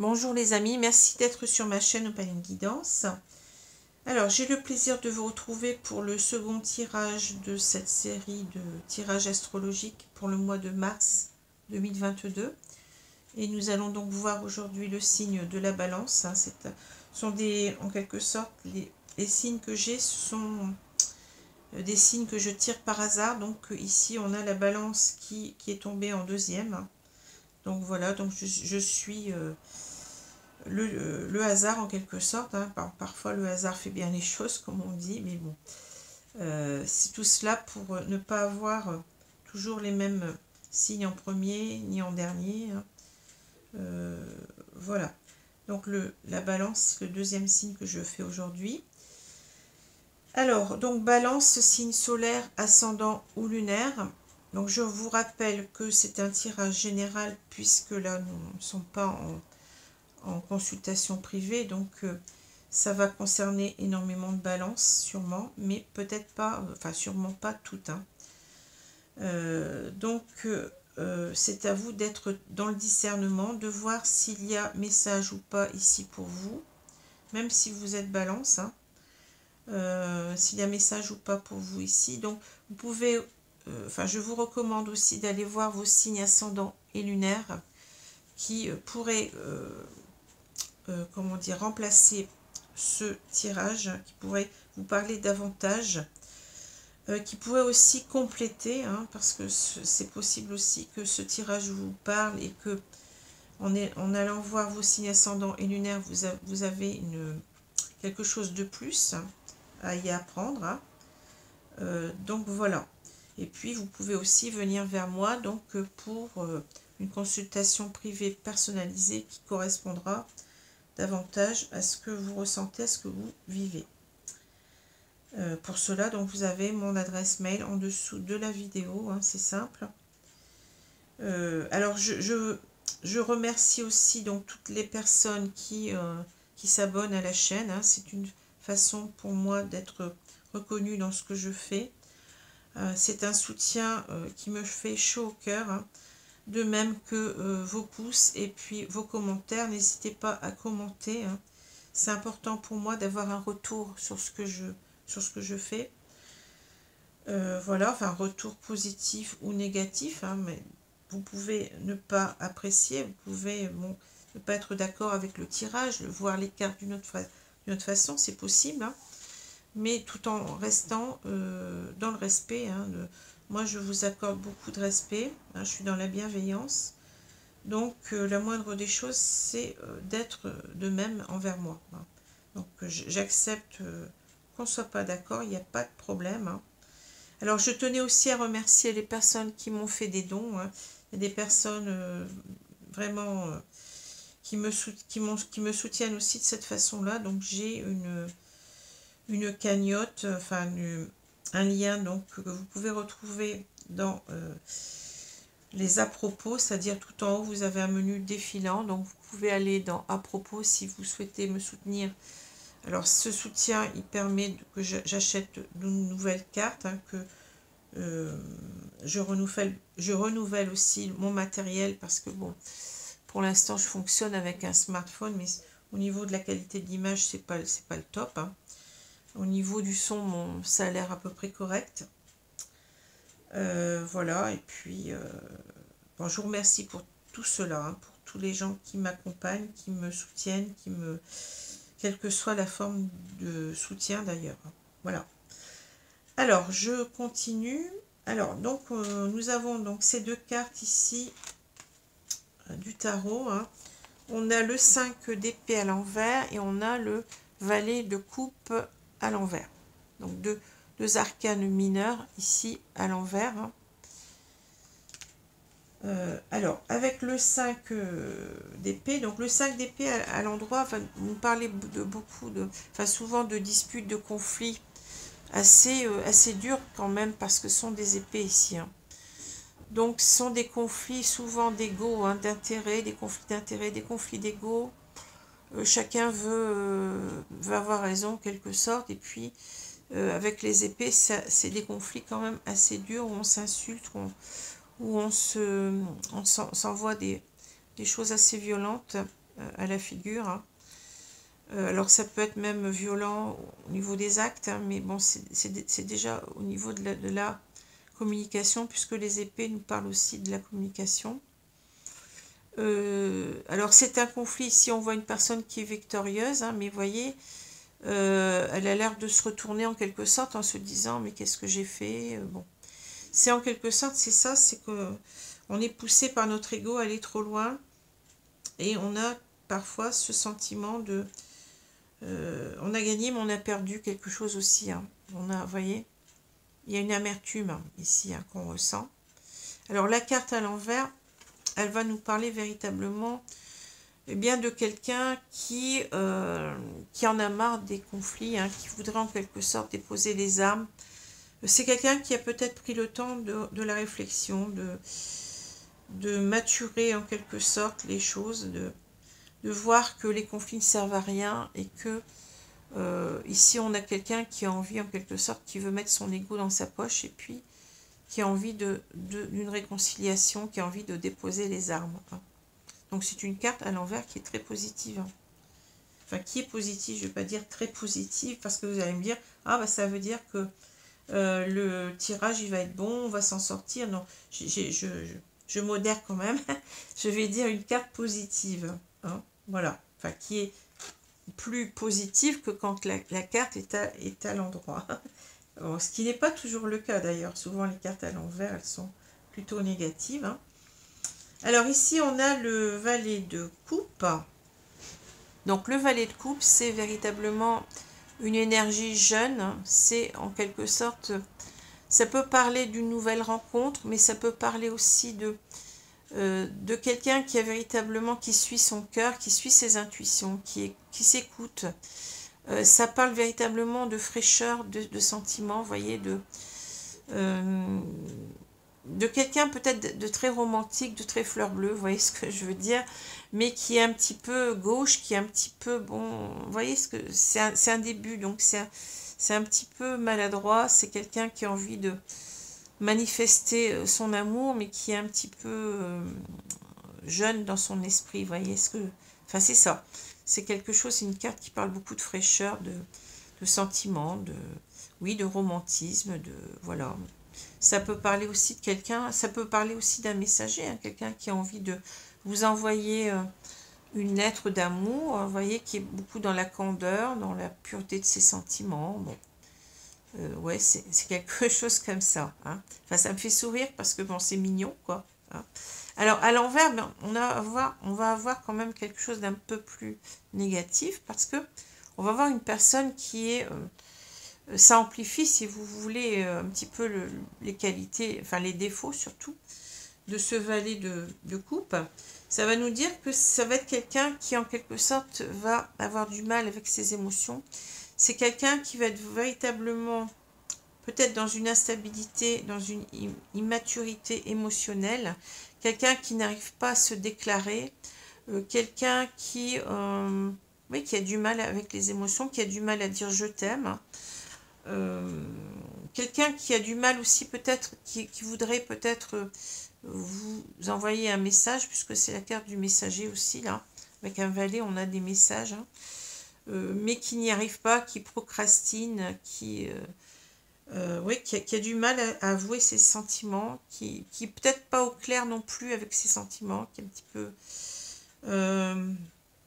Bonjour les amis, merci d'être sur ma chaîne Opaline Guidance. Alors j'ai le plaisir de vous retrouver pour le second tirage de cette série de tirages astrologiques pour le mois de mars 2022. Et nous allons donc voir aujourd'hui le signe de la balance. Ce sont en quelque sorte les signes que j'ai, ce sont des signes que je tire par hasard. Donc ici on a la balance qui est tombée en deuxième. Donc voilà, donc je suis le hasard en quelque sorte. Parfois le hasard fait bien les choses comme on dit, mais bon. C'est tout cela pour ne pas avoir toujours les mêmes signes en premier ni en dernier. Voilà. Donc la balance, c'est le deuxième signe que je fais aujourd'hui. Alors, donc balance, signe solaire, ascendant ou lunaire. Donc je vous rappelle que c'est un tirage général puisque là nous ne sommes pas en consultation privée, donc ça va concerner énormément de balances sûrement, mais peut-être pas, enfin sûrement pas toutes. Donc c'est à vous d'être dans le discernement, de voir s'il y a message ou pas ici pour vous, même si vous êtes balance. S'il y a message ou pas pour vous ici. Donc vous pouvez, je vous recommande aussi d'aller voir vos signes ascendants et lunaires qui pourraient, comment dire, remplacer ce tirage, qui pourrait vous parler davantage, qui pourrait aussi compléter, parce que c'est possible aussi que ce tirage vous parle et que en allant voir vos signes ascendants et lunaires, vous avez quelque chose de plus à y apprendre. Donc voilà. Et puis vous pouvez aussi venir vers moi donc pour une consultation privée personnalisée qui correspondra davantage à ce que vous ressentez, à ce que vous vivez. Pour cela, donc vous avez mon adresse mail en dessous de la vidéo, c'est simple. Alors je remercie aussi donc toutes les personnes qui s'abonnent à la chaîne. C'est une façon pour moi d'être reconnue dans ce que je fais. C'est un soutien qui me fait chaud au cœur. De même que vos pouces et puis vos commentaires, n'hésitez pas à commenter. C'est important pour moi d'avoir un retour sur ce que je fais. Voilà, enfin retour positif ou négatif, mais vous pouvez ne pas apprécier, vous pouvez ne pas être d'accord avec le tirage, voir les cartes d'une autre façon, c'est possible, mais tout en restant dans le respect. Moi, je vous accorde beaucoup de respect, je suis dans la bienveillance. Donc, la moindre des choses, c'est d'être de même envers moi. Donc, j'accepte qu'on ne soit pas d'accord, il n'y a pas de problème. Alors, je tenais aussi à remercier les personnes qui m'ont fait des dons. Il y a des personnes vraiment qui me soutiennent aussi de cette façon-là. Donc, j'ai une cagnotte, un lien donc, que vous pouvez retrouver dans les à propos, c'est-à-dire tout en haut vous avez un menu défilant, donc vous pouvez aller dans à propos si vous souhaitez me soutenir. Alors ce soutien il permet que j'achète de nouvelles cartes, que je renouvelle aussi mon matériel, parce que bon, pour l'instant je fonctionne avec un smartphone, mais au niveau de la qualité de l'image c'est pas le top. Au niveau du son, ça a l'air à peu près correct. Voilà, et puis bon, je vous remercie pour tout cela, pour tous les gens qui m'accompagnent, qui me soutiennent, quelle que soit la forme de soutien d'ailleurs. Voilà. Alors, je continue. Alors, donc, nous avons donc ces deux cartes ici du tarot. On a le 5 d'épée à l'envers et on a le valet de coupe à l'envers. Donc, deux arcanes mineurs ici à l'envers. Alors, avec le 5 d'épée, donc le 5 d'épée à l'endroit, vous parlez de souvent de disputes, de conflits assez durs quand même, parce que ce sont des épées ici. Donc, ce sont des conflits souvent d'ego, d'intérêt, des conflits d'intérêt, des conflits d'ego. Chacun veut avoir raison en quelque sorte, et puis avec les épées, c'est des conflits quand même assez durs, où on s'insulte, où on s'envoie des choses assez violentes. à la figure. Hein. Alors ça peut être même violent au niveau des actes, hein, mais bon, c'est déjà au niveau de la communication, puisque les épées nous parlent aussi de la communication. Alors c'est un conflit, ici on voit une personne qui est victorieuse, hein, mais vous voyez, elle a l'air de se retourner en quelque sorte en se disant mais qu'est-ce que j'ai fait, bon. C'est en quelque sorte, c'est ça, c'est que on est poussé par notre ego à aller trop loin et on a parfois ce sentiment de on a gagné mais on a perdu quelque chose aussi. Hein. On a, vous voyez, il y a une amertume hein, ici hein, qu'on ressent. Alors la carte à l'envers, elle va nous parler véritablement eh bien, de quelqu'un qui en a marre des conflits, hein, qui voudrait en quelque sorte déposer les armes. C'est quelqu'un qui a peut-être pris le temps de la réflexion, de maturer en quelque sorte les choses, de voir que les conflits ne servent à rien et que ici on a quelqu'un qui a envie en quelque sorte, qui veut mettre son ego dans sa poche et puis qui a envie d'une réconciliation, qui a envie de déposer les armes. Hein. Donc c'est une carte à l'envers qui est très positive. Hein. Enfin, qui est positive, je ne vais pas dire très positive, parce que vous allez me dire, ah bah ça veut dire que le tirage il va être bon, on va s'en sortir. Non, je modère quand même. Je vais dire une carte positive. Hein. Voilà, enfin qui est plus positive que quand la carte est à l'endroit. Bon, ce qui n'est pas toujours le cas d'ailleurs. Souvent les cartes à l'envers, elles sont plutôt négatives. Hein. Alors ici, on a le valet de coupe. Donc le valet de coupe, c'est véritablement une énergie jeune. C'est en quelque sorte, ça peut parler d'une nouvelle rencontre, mais ça peut parler aussi de quelqu'un qui a véritablement, qui suit son cœur, qui suit ses intuitions, qui s'écoute. Ça parle véritablement de fraîcheur, de sentiments, vous voyez, de quelqu'un peut-être de très romantique, de très fleur bleue, vous voyez ce que je veux dire, mais qui est un petit peu gauche, qui est un petit peu, bon, vous voyez ce que c'est un début, donc c'est un petit peu maladroit, c'est quelqu'un qui a envie de manifester son amour, mais qui est un petit peu jeune dans son esprit, vous voyez ce que, enfin c'est ça, c'est quelque chose, c'est une carte qui parle beaucoup de fraîcheur, de sentiments, oui, de romantisme, voilà. Ça peut parler aussi de quelqu'un, ça peut parler aussi d'un messager, hein, quelqu'un qui a envie de vous envoyer une lettre d'amour, vous voyez, qui est beaucoup dans la candeur, dans la pureté de ses sentiments. Bon, ouais, c'est quelque chose comme ça. Hein. Enfin, ça me fait sourire parce que bon, c'est mignon, quoi. Hein. Alors, à l'envers, ben, on va avoir quand même quelque chose d'un peu plus négatif parce que on va avoir une personne qui est ça amplifie, si vous voulez, un petit peu les qualités, enfin les défauts surtout, de ce valet de coupe. Ça va nous dire que ça va être quelqu'un qui, en quelque sorte, va avoir du mal avec ses émotions. C'est quelqu'un qui va être véritablement, peut-être dans une instabilité, dans une immaturité émotionnelle, quelqu'un qui n'arrive pas à se déclarer, quelqu'un oui, qui a du mal avec les émotions, qui a du mal à dire « je t'aime ». Quelqu'un qui a du mal aussi peut-être, qui voudrait peut-être vous envoyer un message, puisque c'est la carte du messager aussi, là, avec un valet, on a des messages, hein, mais qui n'y arrive pas, qui procrastine, oui, qui a du mal à avouer ses sentiments, qui peut-être pas au clair non plus avec ses sentiments, qui est un petit peu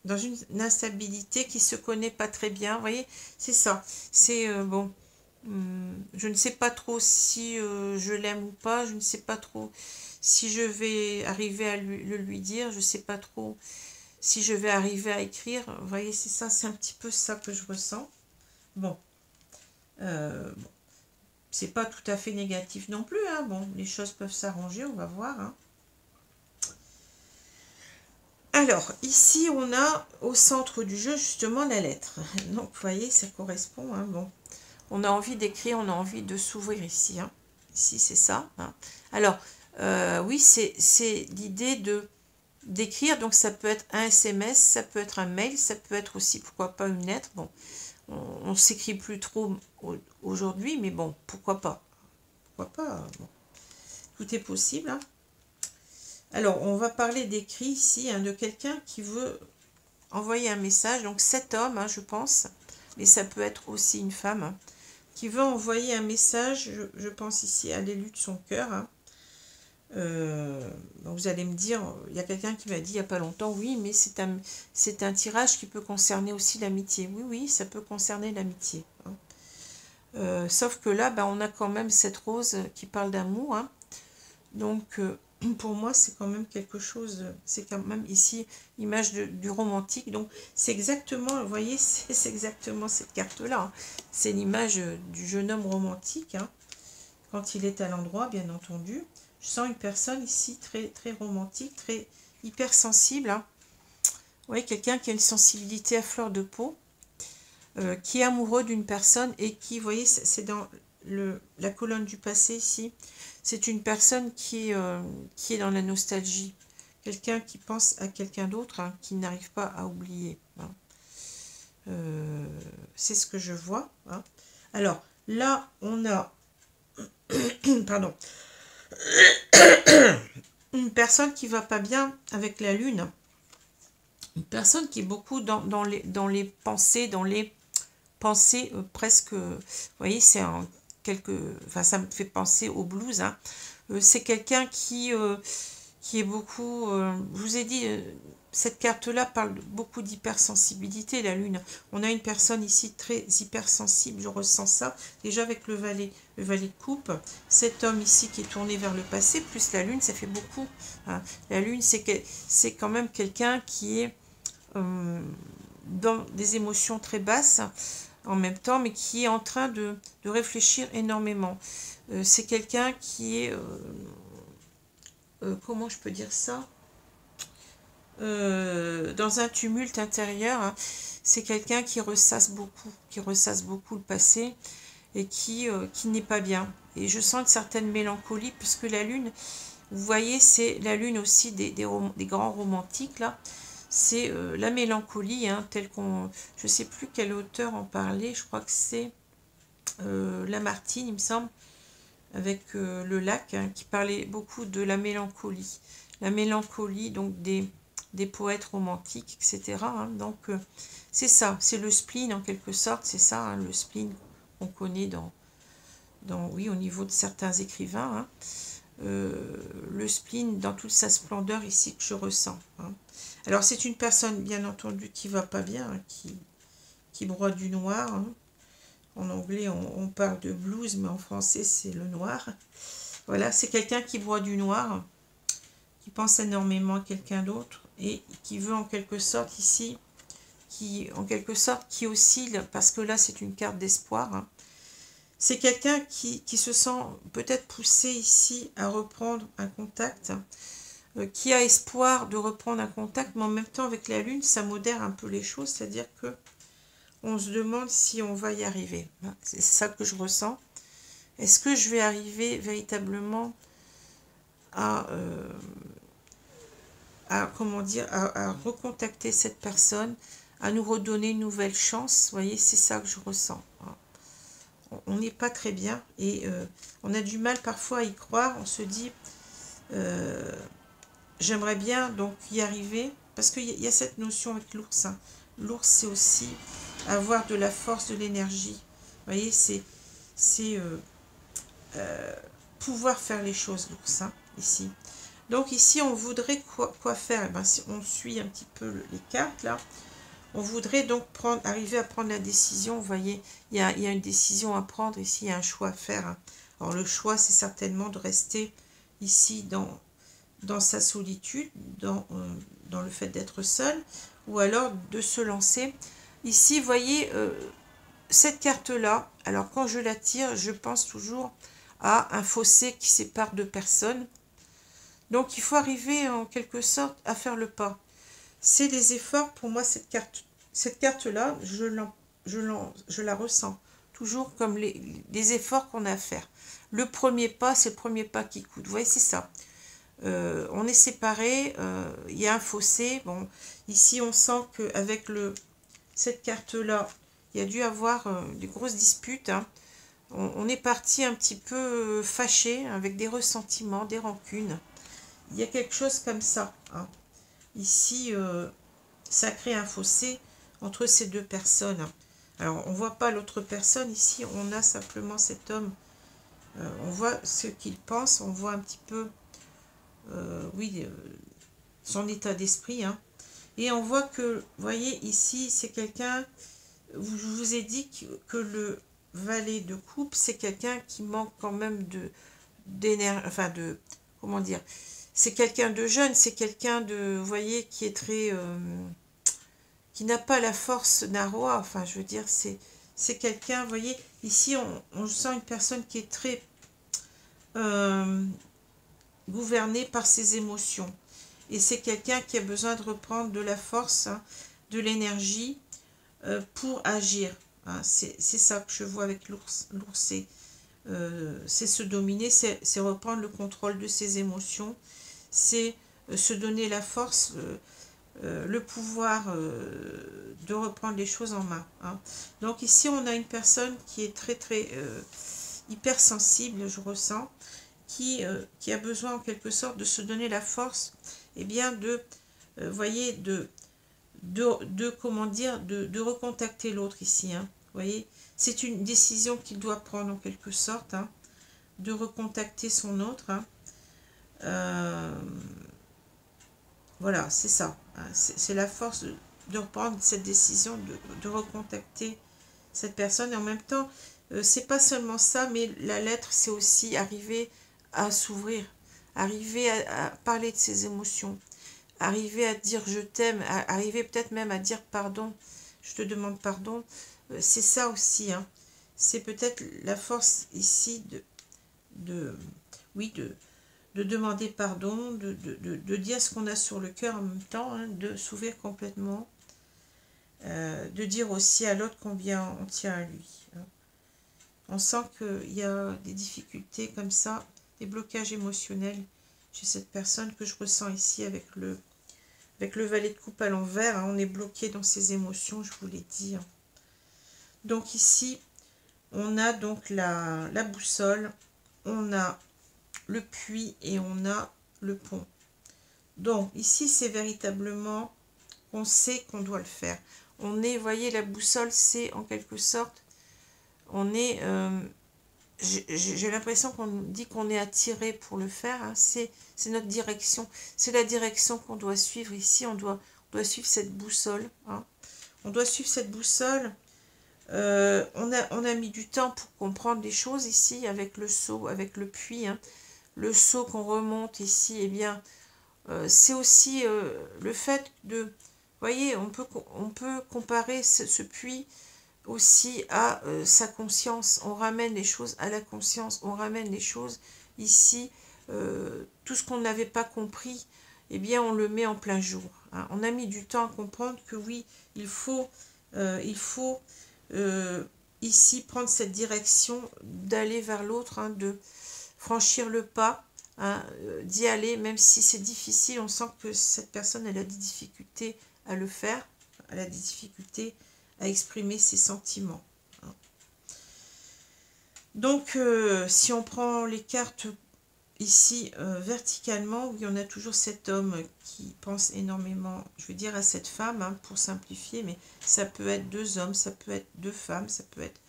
dans une instabilité, qui se connaît pas très bien, vous voyez, c'est ça, c'est bon. Je ne sais pas trop si je l'aime ou pas, je ne sais pas trop si je vais arriver à lui dire, je ne sais pas trop si je vais arriver à écrire. Vous voyez, c'est ça, c'est un petit peu ça que je ressens. Bon, bon. C'est pas tout à fait négatif non plus, hein. Bon, les choses peuvent s'arranger, on va voir. Hein. Alors, ici, on a au centre du jeu justement la lettre. Donc, vous voyez, ça correspond, hein, bon. On a envie d'écrire, on a envie de s'ouvrir ici. Hein. Ici, c'est ça. Hein. Alors, oui, c'est l'idée d'écrire. Donc, ça peut être un SMS, ça peut être un mail, ça peut être aussi, pourquoi pas, une lettre. Bon, on ne s'écrit plus trop aujourd'hui, mais bon, pourquoi pas. Pourquoi pas. Bon. Tout est possible. Hein. Alors, on va parler d'écrit ici, hein, de quelqu'un qui veut envoyer un message. Donc cet homme, hein, je pense, mais ça peut être aussi une femme, hein, qui veut envoyer un message, je pense ici à l'élu de son cœur. Hein. Donc vous allez me dire, il y a quelqu'un qui m'a dit il n'y a pas longtemps, oui, mais c'est un tirage qui peut concerner aussi l'amitié. Oui, oui, ça peut concerner l'amitié. Hein. Sauf que là, on a quand même cette rose qui parle d'amour. Hein. Donc, pour moi, c'est quand même quelque chose, c'est quand même ici l'image du romantique. Donc, c'est exactement, vous voyez, c'est exactement cette carte-là. Hein. C'est l'image du jeune homme romantique, hein, quand il est à l'endroit, bien entendu. Je sens une personne ici très, très romantique, très hypersensible. Hein. Vous voyez, quelqu'un qui a une sensibilité à fleur de peau, qui est amoureux d'une personne et qui, vous voyez, c'est dans la colonne du passé ici. C'est une personne qui est dans la nostalgie. Quelqu'un qui pense à quelqu'un d'autre, hein, qui n'arrive pas à oublier. Hein. C'est ce que je vois. Hein. Alors, là, on a... Pardon. Une personne qui va pas bien avec la lune. Une personne qui est beaucoup dans les pensées, presque... Vous voyez, c'est un... Enfin, ça me fait penser au blues. Hein. C'est quelqu'un qui est beaucoup... je vous ai dit, cette carte-là parle beaucoup d'hypersensibilité, la lune. On a une personne ici très hypersensible, je ressens ça. Déjà avec le valet de coupe. Cet homme ici qui est tourné vers le passé, plus la lune, ça fait beaucoup. Hein. La lune, c'est quand même quelqu'un qui est dans des émotions très basses en même temps, mais qui est en train de réfléchir énormément. C'est quelqu'un qui est... comment je peux dire ça, dans un tumulte intérieur. Hein. C'est quelqu'un qui ressasse beaucoup le passé et qui n'est pas bien. Et je sens une certaine mélancolie, puisque la lune, vous voyez, c'est la lune aussi des grands romantiques, là. C'est la mélancolie, hein, telle qu'on... Je ne sais plus quel auteur en parlait, je crois que c'est Lamartine, il me semble, avec le lac, hein, qui parlait beaucoup de la mélancolie. La mélancolie, donc des poètes romantiques, etc. Hein. Donc, c'est ça, c'est le spleen en quelque sorte, c'est ça, hein, le spleen qu'on connaît oui, au niveau de certains écrivains. Hein. Le spleen dans toute sa splendeur ici que je ressens. Hein. Alors, c'est une personne, bien entendu, qui va pas bien, hein, qui broie du noir. Hein. En anglais, on parle de blues, mais en français, c'est le noir. Voilà, c'est quelqu'un qui broie du noir, qui pense énormément à quelqu'un d'autre et qui veut en quelque sorte ici, qui oscille, parce que là, c'est une carte d'espoir. Hein. C'est quelqu'un qui se sent peut-être poussé ici à reprendre un contact, qui a espoir de reprendre un contact, mais en même temps, avec la lune, ça modère un peu les choses, c'est-à-dire que on se demande si on va y arriver. C'est ça que je ressens. Est-ce que je vais arriver véritablement à comment dire, à recontacter cette personne, à nous redonner une nouvelle chance? Vous voyez, c'est ça que je ressens. On n'est pas très bien et on a du mal parfois à y croire. On se dit, j'aimerais bien donc y arriver, parce qu'il y a cette notion avec l'ours. Hein. L'ours, c'est aussi avoir de la force, de l'énergie. Vous voyez, c'est pouvoir faire les choses, l'ours, hein, ici. Donc ici, on voudrait quoi faire? Si on suit un petit peu les cartes, là, on voudrait donc arriver à prendre la décision. Vous voyez, il y a une décision à prendre ici, il y a un choix à faire. Hein. Alors le choix, c'est certainement de rester ici dans sa solitude, dans le fait d'être seul, ou alors de se lancer. Ici, vous voyez, cette carte-là, alors quand je la tire, je pense toujours à un fossé qui sépare deux personnes. Donc, il faut arriver en quelque sorte à faire le pas. C'est des efforts, pour moi, cette carte-là, je la ressens toujours comme les efforts qu'on a à faire. Le premier pas, c'est le premier pas qui coûte. Vous voyez, c'est ça. On est séparés, il y a un fossé. Bon, ici, on sent qu'avec cette carte-là, il y a dû avoir des grosses disputes. Hein. On est parti un petit peu fâché, avec des ressentiments, des rancunes. Il y a quelque chose comme ça. Hein. Ici, ça crée un fossé entre ces deux personnes. Alors, on ne voit pas l'autre personne ici, on a simplement cet homme. On voit ce qu'il pense, on voit un petit peu, oui, son état d'esprit. Hein. Et on voit que, vous voyez, ici, c'est quelqu'un, je vous ai dit que le valet de coupe, c'est quelqu'un qui manque quand même d'énergie, enfin de, comment dire, c'est quelqu'un de jeune, c'est quelqu'un de, vous voyez, qui est très, qui n'a pas la force d'un roi, enfin je veux dire, c'est quelqu'un, vous voyez, ici on sent une personne qui est très gouvernée par ses émotions, et c'est quelqu'un qui a besoin de reprendre de la force, hein, de l'énergie pour agir, hein. C'est ça que je vois avec l'ourset. C'est se dominer, c'est reprendre le contrôle de ses émotions, c'est se donner la force, le pouvoir de reprendre les choses en main. Hein. Donc ici, on a une personne qui est très très hypersensible, je ressens, qui a besoin en quelque sorte de se donner la force, et bien de, voyez, comment dire, de recontacter l'autre ici. Hein. Vous voyez, c'est une décision qu'il doit prendre en quelque sorte, hein, de recontacter son autre. Hein. Voilà, c'est ça. Hein, c'est la force de reprendre cette décision, de recontacter cette personne. Et en même temps, c'est pas seulement ça, mais la lettre, c'est aussi arriver à s'ouvrir, arriver à parler de ses émotions, arriver à dire je t'aime, arriver peut-être même à dire pardon, je te demande pardon. C'est ça aussi. Hein. C'est peut-être la force ici oui, de demander pardon, de dire ce qu'on a sur le cœur en même temps, hein, de s'ouvrir complètement, de dire aussi à l'autre combien on tient à lui. Hein. On sent qu'il y a des difficultés comme ça, des blocages émotionnels chez cette personne que je ressens ici avec le valet de coupe à l'envers. Hein. On est bloqué dans ses émotions, je vous l'ai dit. Hein. Donc ici, on a donc la boussole, on a le puits et on a le pont. Donc ici c'est véritablement, on sait qu'on doit le faire. On est, voyez, la boussole, c'est en quelque sorte, on est, j'ai l'impression qu'on dit qu'on est attiré pour le faire. Hein. C'est notre direction, c'est la direction qu'on doit suivre ici. On doit suivre cette boussole. Hein. On doit suivre cette boussole. On a mis du temps pour comprendre les choses ici avec le seau, avec le puits. Hein. Le seau qu'on remonte ici, eh bien, c'est aussi le fait de... Vous voyez, on peut comparer ce puits aussi à sa conscience. On ramène les choses à la conscience, on ramène les choses ici. Tout ce qu'on n'avait pas compris, eh bien, on le met en plein jour. Hein. On a mis du temps à comprendre que oui, il faut ici prendre cette direction d'aller vers l'autre, hein, de franchir le pas, hein, d'y aller, même si c'est difficile. On sent que cette personne, elle a des difficultés à le faire, elle a des difficultés à exprimer ses sentiments. Hein. Donc, si on prend les cartes ici verticalement, oui, on a toujours cet homme qui pense énormément, je veux dire à cette femme, hein, pour simplifier, mais ça peut être deux hommes, ça peut être deux femmes, ça peut être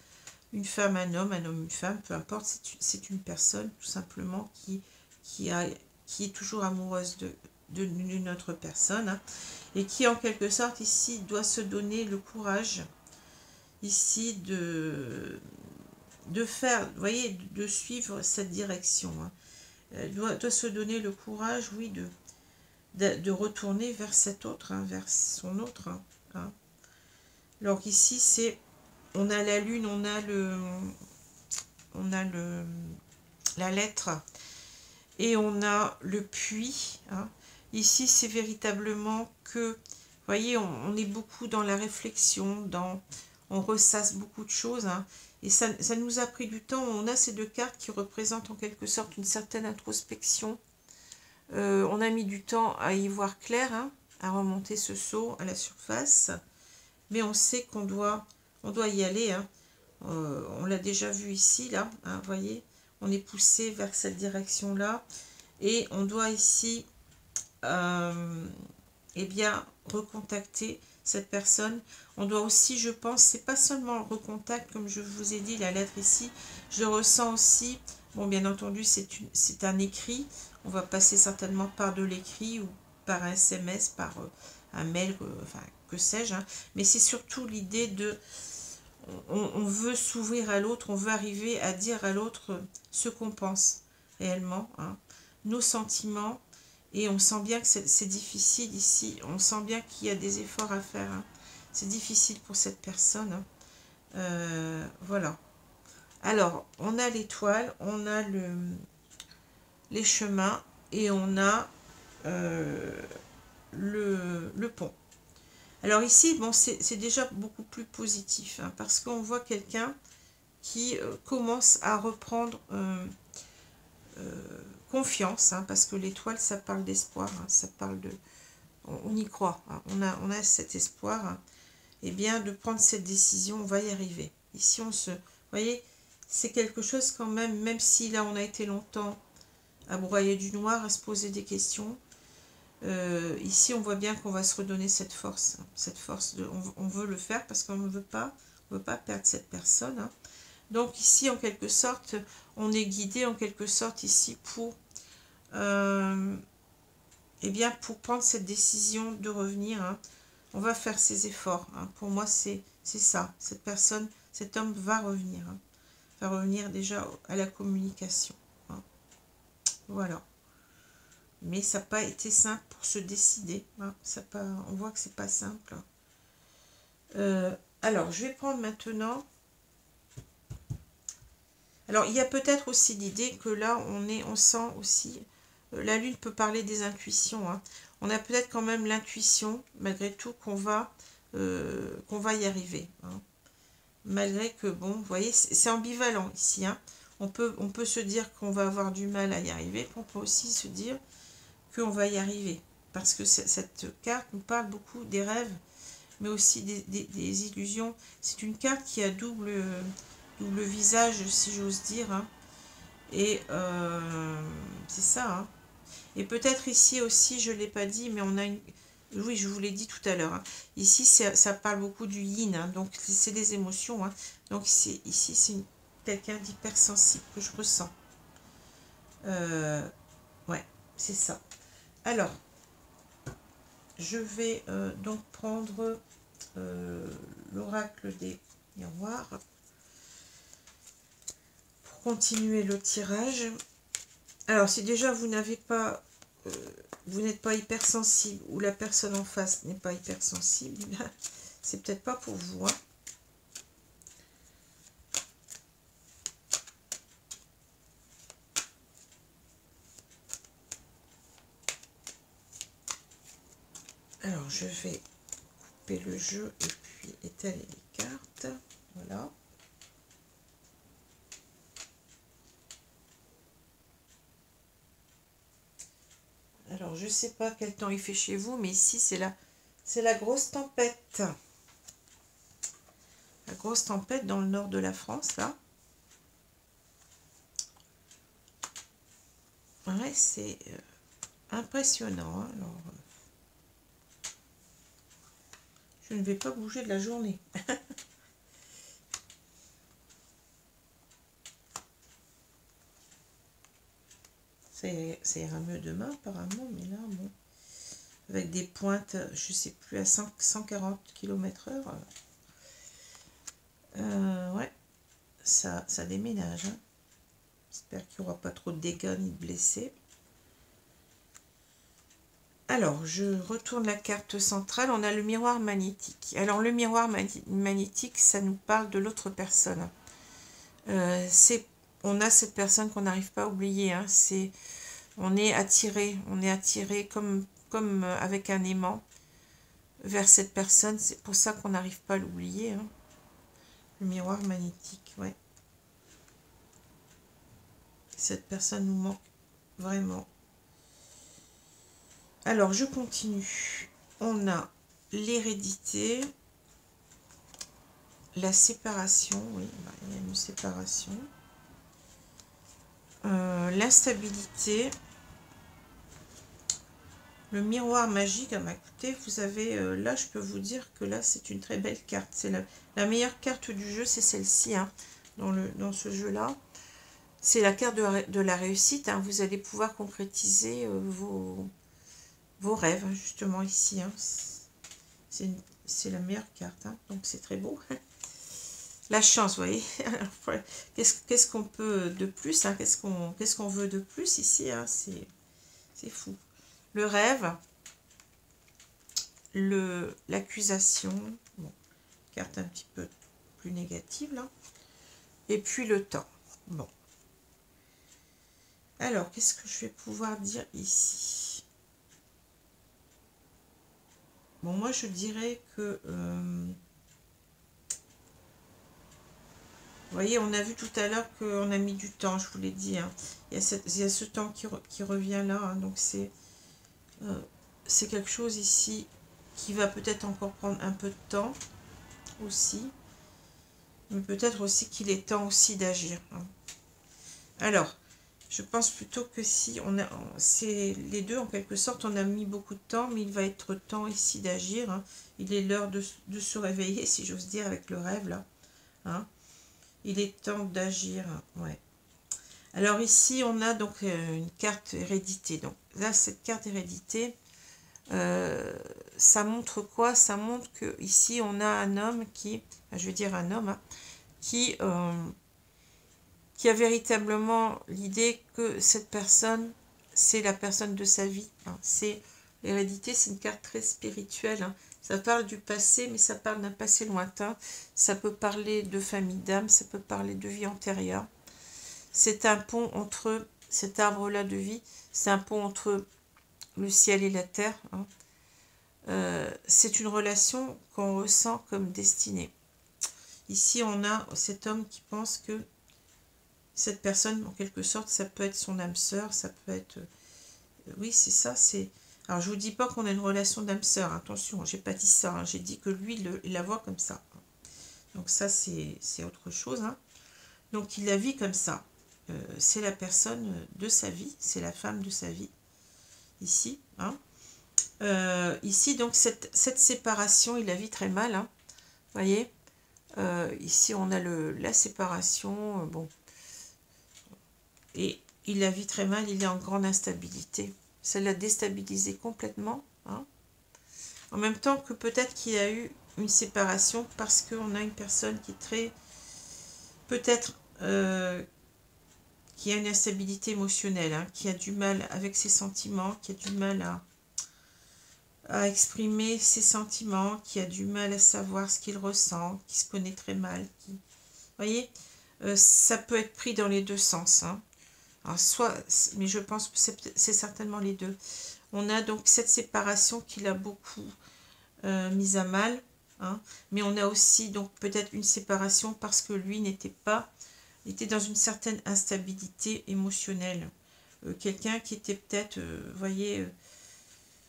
une femme, un homme, une femme, peu importe, c'est une personne tout simplement qui est toujours amoureuse d'une autre personne, hein, et qui en quelque sorte ici doit se donner le courage ici de faire, vous voyez, de suivre cette direction. Hein. Elle doit se donner le courage, oui, de retourner vers cet autre, hein, vers son autre. Hein. Alors ici, c'est... On a la lune, on a la lettre et on a le puits. Hein. Ici, c'est véritablement que, vous voyez, on est beaucoup dans la réflexion, on ressasse beaucoup de choses. Hein, et ça nous a pris du temps. On a ces deux cartes qui représentent en quelque sorte une certaine introspection. On a mis du temps à y voir clair, hein, à remonter ce seau à la surface. Mais on sait qu'on doit y aller. Hein. On l'a déjà vu ici, là. Hein, voyez, on est poussé vers cette direction-là. Et on doit ici, eh bien, recontacter cette personne. On doit aussi, je pense, c'est pas seulement le recontact, comme je vous ai dit, la lettre ici, je ressens aussi, bon, bien entendu, c'est un écrit, on va passer certainement par de l'écrit ou par un SMS, par un mail, enfin, que sais-je, hein. Mais c'est surtout l'idée de, on veut s'ouvrir à l'autre, on veut arriver à dire à l'autre ce qu'on pense réellement, hein, nos sentiments, et on sent bien que c'est difficile ici, on sent bien qu'il y a des efforts à faire, hein. C'est difficile pour cette personne, hein. Voilà. Alors, on a l'étoile, on a les chemins, et on a le pont. Alors ici, bon, c'est déjà beaucoup plus positif, hein, parce qu'on voit quelqu'un qui commence à reprendre confiance, hein, parce que l'étoile, ça parle d'espoir, hein, ça parle de... On y croit, hein, on a cet espoir, hein, et bien de prendre cette décision, on va y arriver. Ici, vous voyez, c'est quelque chose quand même, même si là, on a été longtemps à broyer du noir, à se poser des questions, ici, on voit bien qu'on va se redonner cette force, hein, cette force de, on veut le faire parce qu'on ne veut pas perdre cette personne, hein. Donc ici, en quelque sorte, on est guidé en quelque sorte ici pour, eh bien, pour prendre cette décision de revenir, hein. On va faire ses efforts, hein. Pour moi, c'est ça. Cette personne, cet homme va revenir, hein. Va revenir déjà à la communication, hein. Voilà. Mais ça n'a pas été simple pour se décider, hein. On voit que c'est pas simple. Alors, je vais prendre maintenant... Alors, il y a peut-être aussi l'idée que là, on sent aussi... la lune peut parler des intuitions, hein. On a peut-être quand même l'intuition, malgré tout, qu'on va y arriver, hein. Malgré que, bon, vous voyez, c'est ambivalent ici, hein. On peut se dire qu'on va avoir du mal à y arriver, on peut aussi se dire qu'on va y arriver. Parce que cette carte nous parle beaucoup des rêves, mais aussi des illusions. C'est une carte qui a double visage, si j'ose dire, hein. Et c'est ça, hein. Et peut-être ici aussi, je ne l'ai pas dit, mais on a une... Oui, je vous l'ai dit tout à l'heure, hein. Ici, ça parle beaucoup du yin, hein, donc c'est des émotions, hein. Donc ici, c'est quelqu'un d'hypersensible que je ressens. Ouais, c'est ça. Alors, je vais donc prendre l'oracle des miroirs pour continuer le tirage. Alors, si déjà vous n'avez pas, vous n'êtes pas hypersensible ou la personne en face n'est pas hypersensible, c'est peut-être pas pour vous, hein. Alors, je vais couper le jeu et puis étaler les cartes. Voilà. Alors, je ne sais pas quel temps il fait chez vous, mais ici, c'est la grosse tempête. La grosse tempête dans le nord de la France, là. Ouais, c'est impressionnant, hein. Alors, je ne vais pas bouger de la journée. Ça ira mieux demain, apparemment, mais là, bon. Avec des pointes, je ne sais plus, à 140 km/h. Ouais, ça déménage, hein. J'espère qu'il n'y aura pas trop de dégâts ni de blessés. Alors, je retourne la carte centrale. On a le miroir magnétique. Alors, le miroir magnétique, ça nous parle de l'autre personne. On a cette personne qu'on n'arrive pas à oublier, hein. On est attiré comme avec un aimant vers cette personne. C'est pour ça qu'on n'arrive pas à l'oublier, hein. Le miroir magnétique, ouais. Cette personne nous manque vraiment. Alors, je continue. On a l'hérédité, la séparation, oui, il y a une séparation, l'instabilité, Le miroir magique, ah bah, écoutez, vous avez, là, je peux vous dire que là, c'est une très belle carte. C'est la meilleure carte du jeu, c'est celle-ci, hein, dans ce jeu-là. C'est la carte de la réussite, hein. Vous allez pouvoir concrétiser vos rêves, hein, justement, ici. Hein. C'est la meilleure carte, hein, donc c'est très beau. La chance, vous voyez. Qu'est-ce qu'on peut de plus, hein, qu'est-ce qu'on veut de plus ici, hein, c'est fou. Le rêve, l'accusation, bon, carte un petit peu plus négative là, et puis le temps. Bon. Alors, qu'est-ce que je vais pouvoir dire ici? Bon, moi je dirais que... vous voyez, on a vu tout à l'heure qu'on a mis du temps, je vous l'ai dit. Hein. Il y a ce temps qui revient là, hein, donc c'est quelque chose ici qui va peut-être encore prendre un peu de temps aussi. Mais peut-être aussi qu'il est temps aussi d'agir. Hein. Alors, je pense plutôt que si on a... C'est les deux, en quelque sorte, on a mis beaucoup de temps, mais il va être temps ici d'agir. Hein. Il est l'heure de se réveiller, si j'ose dire, avec le rêve, là. Hein. Il est temps d'agir, ouais. Alors ici, on a donc une carte hérédité. Donc là, cette carte hérédité, ça montre quoi? Ça montre que ici, on a un homme qui, je veux dire un homme, hein, qui a véritablement l'idée que cette personne, c'est la personne de sa vie. Hein. C'est l'hérédité, c'est une carte très spirituelle. Hein. Ça parle du passé, mais ça parle d'un passé lointain. Ça peut parler de famille d'âme, ça peut parler de vie antérieure. C'est un pont entre cet arbre-là de vie, c'est un pont entre le ciel et la terre. Hein. C'est une relation qu'on ressent comme destinée. Ici, on a cet homme qui pense que cette personne, en quelque sorte, ça peut être son âme sœur, ça peut être... oui, c'est ça, c'est... Alors, je ne vous dis pas qu'on a une relation d'âme sœur, attention, j'ai pas dit ça, hein, j'ai dit que lui, il la voit comme ça. Donc ça, c'est autre chose. Hein. Donc, il la vit comme ça. C'est la personne de sa vie, c'est la femme de sa vie, ici. Hein. Ici, donc, cette séparation, il la vit très mal. Hein. Vous voyez, ici, on a la séparation, bon. Et il la vit très mal, il est en grande instabilité. Ça l'a déstabilisé complètement. Hein. En même temps que peut-être qu'il y a eu une séparation parce qu'on a une personne qui est très... Peut-être qui a une instabilité émotionnelle, hein, qui a du mal avec ses sentiments, qui a du mal à exprimer ses sentiments, qui a du mal à savoir ce qu'il ressent, qui se connaît très mal. Vous voyez, ça peut être pris dans les deux sens. Hein. Alors, mais je pense que c'est certainement les deux. On a donc cette séparation qui l'a beaucoup mise à mal. Hein, mais on a aussi donc peut-être une séparation parce que lui était dans une certaine instabilité émotionnelle. Quelqu'un qui était peut-être, vous voyez,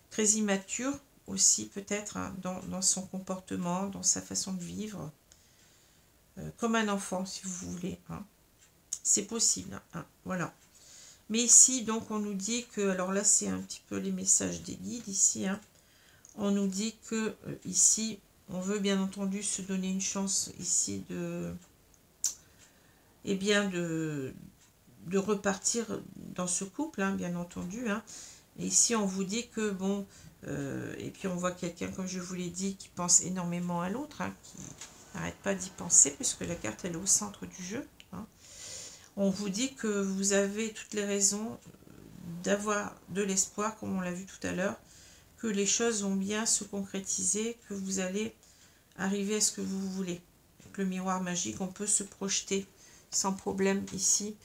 très immature aussi peut-être hein, dans son comportement, dans sa façon de vivre. Comme un enfant, si vous voulez. Hein. C'est possible. Hein, voilà. Mais ici, donc, on nous dit que... Alors là, c'est un petit peu les messages des guides ici. Hein, on nous dit que ici, on veut bien entendu se donner une chance ici de... Eh bien, de repartir dans ce couple, hein, bien entendu. Hein. Et ici, on vous dit que, bon... et puis, on voit quelqu'un, comme je vous l'ai dit, qui pense énormément à l'autre, hein, qui n'arrête pas d'y penser, puisque la carte, elle est au centre du jeu. Hein. On vous dit que vous avez toutes les raisons d'avoir de l'espoir, comme on l'a vu tout à l'heure, que les choses vont bien se concrétiser, que vous allez arriver à ce que vous voulez. Avec le miroir magique, on peut se projeter sans problème ici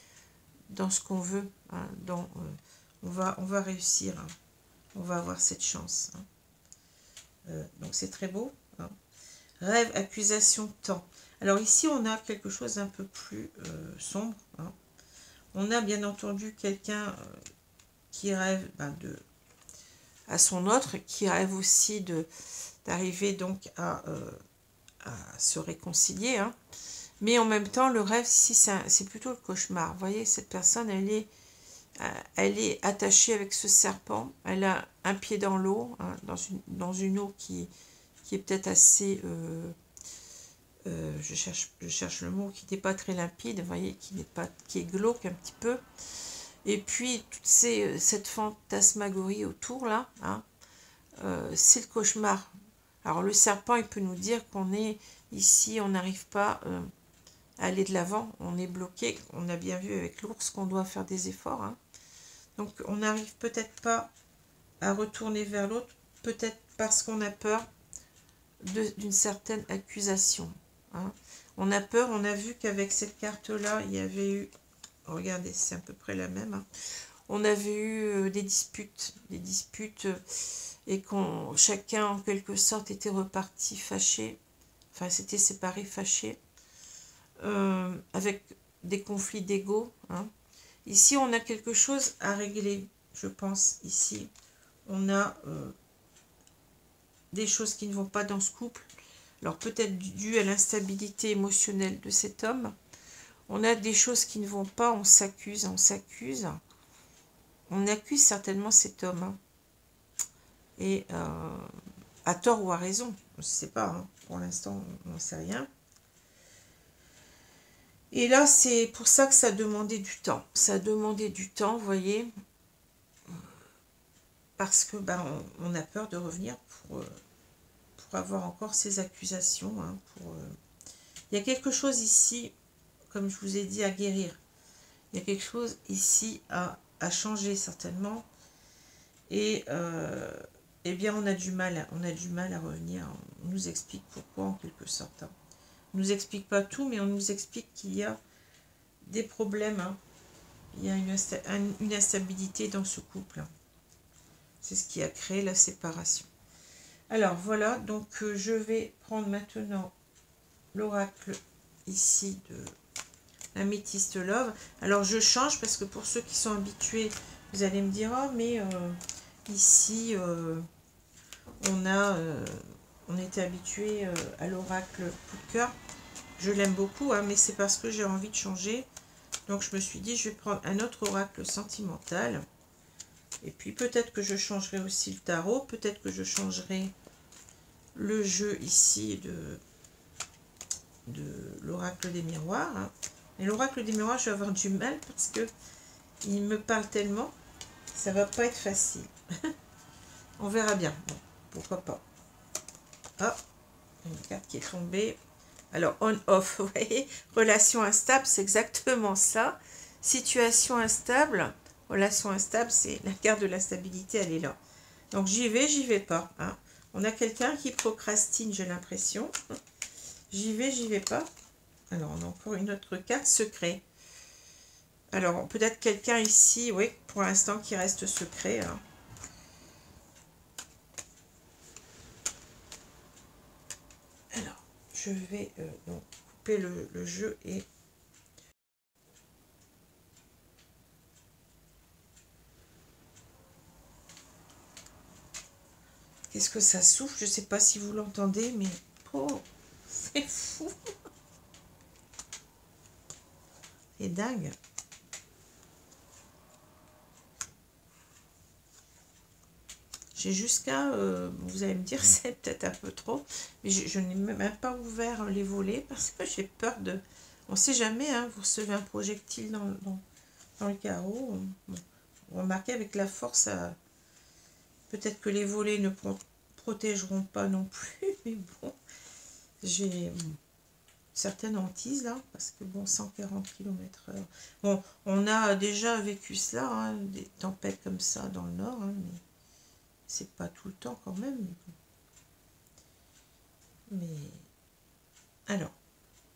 dans ce qu'on veut. Hein, on va réussir. Hein, on va avoir cette chance. Hein. Donc c'est très beau. Hein. Rêve, accusation, temps. Alors ici, on a quelque chose d'un peu plus sombre. Hein. On a bien entendu quelqu'un qui rêve à son autre, qui rêve aussi d'arriver donc à se réconcilier. Hein. Mais en même temps, le rêve, ici, c'est plutôt le cauchemar. Vous voyez, cette personne, elle est attachée avec ce serpent. Elle a un pied dans l'eau, hein, dans une eau qui est peut-être assez, je cherche le mot, qui n'est pas très limpide, vous voyez, qui est glauque un petit peu. Et puis, cette fantasmagorie autour, là, hein, c'est le cauchemar. Alors, le serpent, il peut nous dire qu'on est ici, on n'arrive pas à aller de l'avant, on est bloqué. On a bien vu avec l'ours qu'on doit faire des efforts. Hein. Donc, on n'arrive peut-être pas à retourner vers l'autre, peut-être parce qu'on a peur d'une certaine accusation. Hein. On a peur, on a vu qu'avec cette carte-là, il y avait eu, regardez, c'est à peu près la même, hein. On avait eu des disputes, et chacun en quelque sorte était reparti fâché, enfin s'était séparé fâché, avec des conflits d'ego. Hein. Ici, on a quelque chose à régler, je pense, ici. On a des choses qui ne vont pas dans ce couple. Alors peut-être dû à l'instabilité émotionnelle de cet homme. On a des choses qui ne vont pas, on s'accuse. On accuse certainement cet homme. Hein. Et à tort ou à raison, je ne sais pas. Hein. Pour l'instant, on n'en sait rien. Et là, c'est pour ça que ça a demandé du temps. Ça a demandé du temps, vous voyez. Parce que on a peur de revenir pour avoir encore ces accusations. Hein, il y a quelque chose ici, comme je vous ai dit, à guérir. Il y a quelque chose ici à changer certainement. Et eh bien, on a du mal à revenir. On nous explique pourquoi, en quelque sorte. Hein. On ne nous explique pas tout, mais on nous explique qu'il y a des problèmes. Hein. Il y a une instabilité dans ce couple. Hein. C'est ce qui a créé la séparation. Alors, voilà. Donc, je vais prendre maintenant l'oracle ici de l'Améthyste Love. Alors, je change parce que pour ceux qui sont habitués, vous allez me dire, oh, mais ici, on était habitué à l'oracle coup de cœur. Je l'aime beaucoup, hein, mais c'est parce que j'ai envie de changer. Donc, je me suis dit, je vais prendre un autre oracle sentimental. Et puis, peut-être que je changerai aussi le tarot. Peut-être que je changerai le jeu ici de l'oracle des miroirs. Hein. Et l'oracle des miroirs, je vais avoir du mal parce que il me parle tellement. Ça va pas être facile. On verra bien. Bon, pourquoi pas. Ah, une carte qui est tombée. Alors, on-off, vous voyez, relation instable, c'est exactement ça. Situation instable, relation instable, c'est la carte de l'instabilité, elle est là. Donc, j'y vais pas. Hein. On a quelqu'un qui procrastine, j'ai l'impression. J'y vais pas. Alors, on a encore une autre carte, secret. Alors, peut-être quelqu'un ici, oui, pour l'instant, qui reste secret. Hein. Alors, je vais donc couper le jeu et... Qu'est-ce que ça souffle? Je ne sais pas si vous l'entendez, mais... Oh, c'est fou. C'est dingue. J'ai jusqu'à... vous allez me dire, c'est peut-être un peu trop. Mais je n'ai même pas ouvert les volets parce que j'ai peur de... On ne sait jamais, hein, vous recevez un projectile dans le carreau. Bon, remarquez avec la force, peut-être que les volets ne protégeront pas non plus. Mais bon, j'ai... certaines hantises là, parce que bon, 140 km/h. Bon, on a déjà vécu cela, hein, des tempêtes comme ça dans le nord, hein, mais c'est pas tout le temps quand même. Mais alors,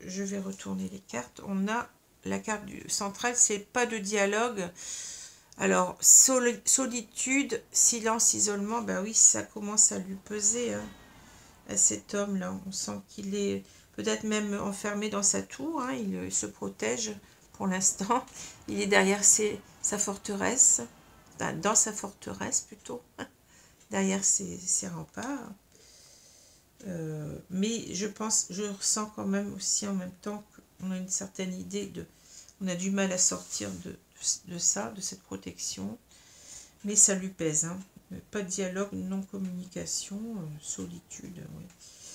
je vais retourner les cartes. On a la carte du central, c'est pas de dialogue. Alors, solitude, silence, isolement, ben oui, ça commence à lui peser, hein, à cet homme-là. On sent qu'il est peut-être même enfermé dans sa tour, hein, il se protège pour l'instant. Il est derrière sa forteresse, dans sa forteresse plutôt, derrière ses remparts. Mais je ressens quand même aussi en même temps qu'on a une certaine idée on a du mal à sortir de ça, de cette protection. Mais ça lui pèse, hein. Pas de dialogue, non-communication, solitude. Oui.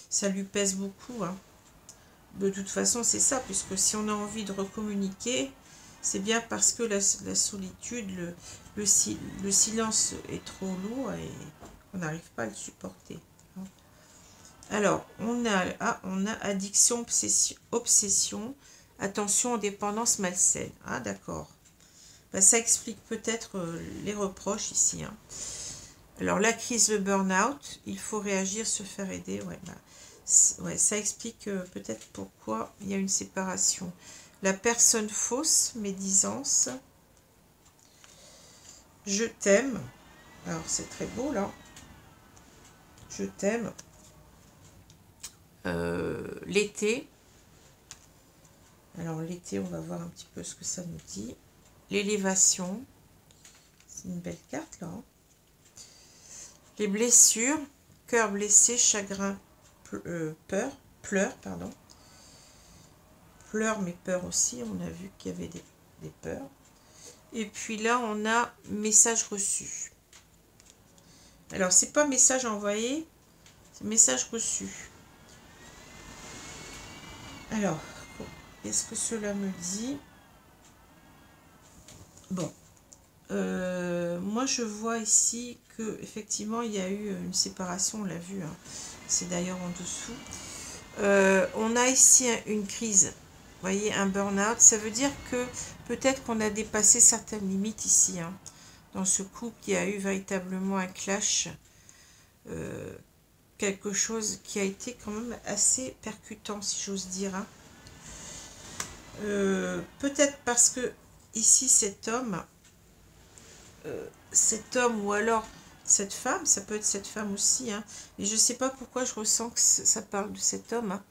Ça lui pèse beaucoup. Hein. De toute façon, c'est ça, puisque si on a envie de recommuniquer, c'est bien parce que la solitude, le silence est trop lourd et on n'arrive pas à le supporter. Hein. Alors, on a addiction, obsession, attention, dépendance malsaine. Ah, d'accord. Ben, ça explique peut-être les reproches ici. Hein. Alors, la crise, le burn-out, il faut réagir, se faire aider. Ouais, ben, ouais, ça explique peut-être pourquoi il y a une séparation. La personne fausse, médisance. Je t'aime. Alors, c'est très beau, là. Je t'aime. L'été. Alors, l'été, on va voir un petit peu ce que ça nous dit. L'élévation. C'est une belle carte, là. Hein. Les blessures. Cœur blessé, chagrin, pleurs, pardon. Pleurs, mais peur aussi. On a vu qu'il y avait des peurs. Et puis là, on a message reçu. Alors, c'est pas message envoyé, c'est message reçu. Alors, qu'est-ce que cela me dit? Bon, moi je vois ici que effectivement il y a eu une séparation, on l'a vu, hein. C'est d'ailleurs en dessous. On a ici une crise, vous voyez, un burn-out. Ça veut dire que peut-être qu'on a dépassé certaines limites ici, hein. Dans ce couple, il y a eu véritablement un clash, quelque chose qui a été quand même assez percutant, si j'ose dire. Hein. Peut-être parce que ici cet homme ou alors cette femme, ça peut être cette femme aussi, hein, et je ne sais pas pourquoi je ressens que ça parle de cet homme. Hein.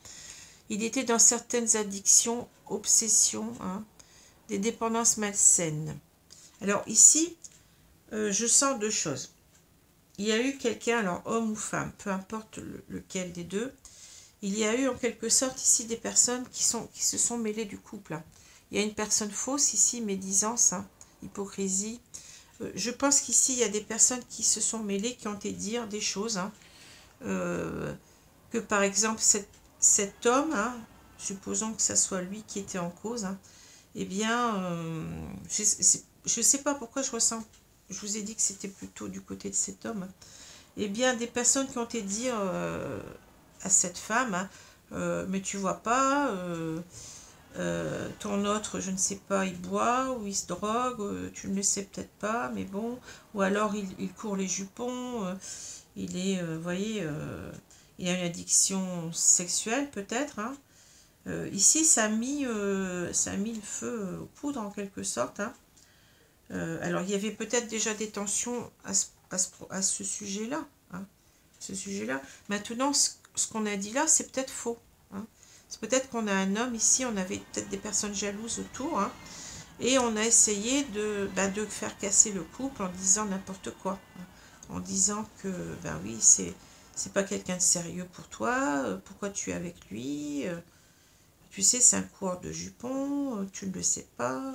Il était dans certaines addictions, obsessions, hein, des dépendances malsaines. Alors ici, je sens deux choses. Il y a eu quelqu'un, alors homme ou femme, peu importe lequel des deux, il y a eu en quelque sorte ici des personnes qui se sont mêlées du couple. Hein. Il y a une personne fausse ici, médisance, hein, hypocrisie. Je pense qu'ici, il y a des personnes qui se sont mêlées, qui ont été dire des choses. Hein, que par exemple, cet homme, hein, supposons que ce soit lui qui était en cause, hein, eh bien, je ne sais pas pourquoi je ressens, je vous ai dit que c'était plutôt du côté de cet homme, hein, eh bien, des personnes qui ont été dire à cette femme, hein, mais tu vois pas, ton autre, je ne sais pas, il boit ou il se drogue, tu ne le sais peut-être pas, mais bon, ou alors il court les jupons, il est, vous voyez, il a une addiction sexuelle peut-être. Hein. Ici, ça a mis le feu aux poudres en quelque sorte. Hein. Alors, il y avait peut-être déjà des tensions à ce sujet-là. Hein, ce sujet-là. Maintenant, ce qu'on a dit là, c'est peut-être faux. Hein. C'est peut-être qu'on a un homme ici, on avait peut-être des personnes jalouses autour, hein, et on a essayé de faire casser le couple en disant n'importe quoi. Hein, en disant que, ben oui, c'est pas quelqu'un de sérieux pour toi, pourquoi tu es avec lui, tu sais, c'est un coureur de jupons, tu ne le sais pas,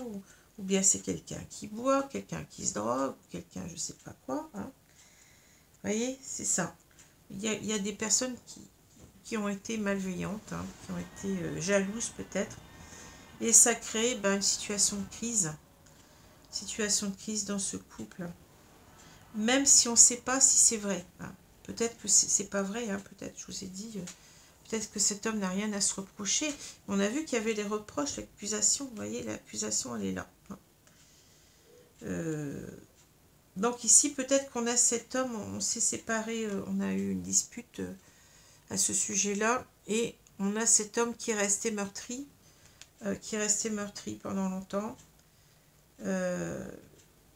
ou bien c'est quelqu'un qui boit, quelqu'un qui se drogue, quelqu'un je sais pas quoi. Hein. Vous voyez, c'est ça. Il y a des personnes qui ont été malveillantes, hein, qui ont été jalouses peut-être, et ça crée une situation de crise dans ce couple, même si on ne sait pas si c'est vrai. Hein. Peut-être que c'est pas vrai, hein, peut-être, je vous ai dit, peut-être que cet homme n'a rien à se reprocher. On a vu qu'il y avait les reproches, l'accusation, vous voyez, l'accusation, elle est là. Hein. Donc ici, peut-être qu'on a cet homme, on s'est séparés, on a eu une dispute à ce sujet-là, et on a cet homme qui est resté meurtri pendant longtemps,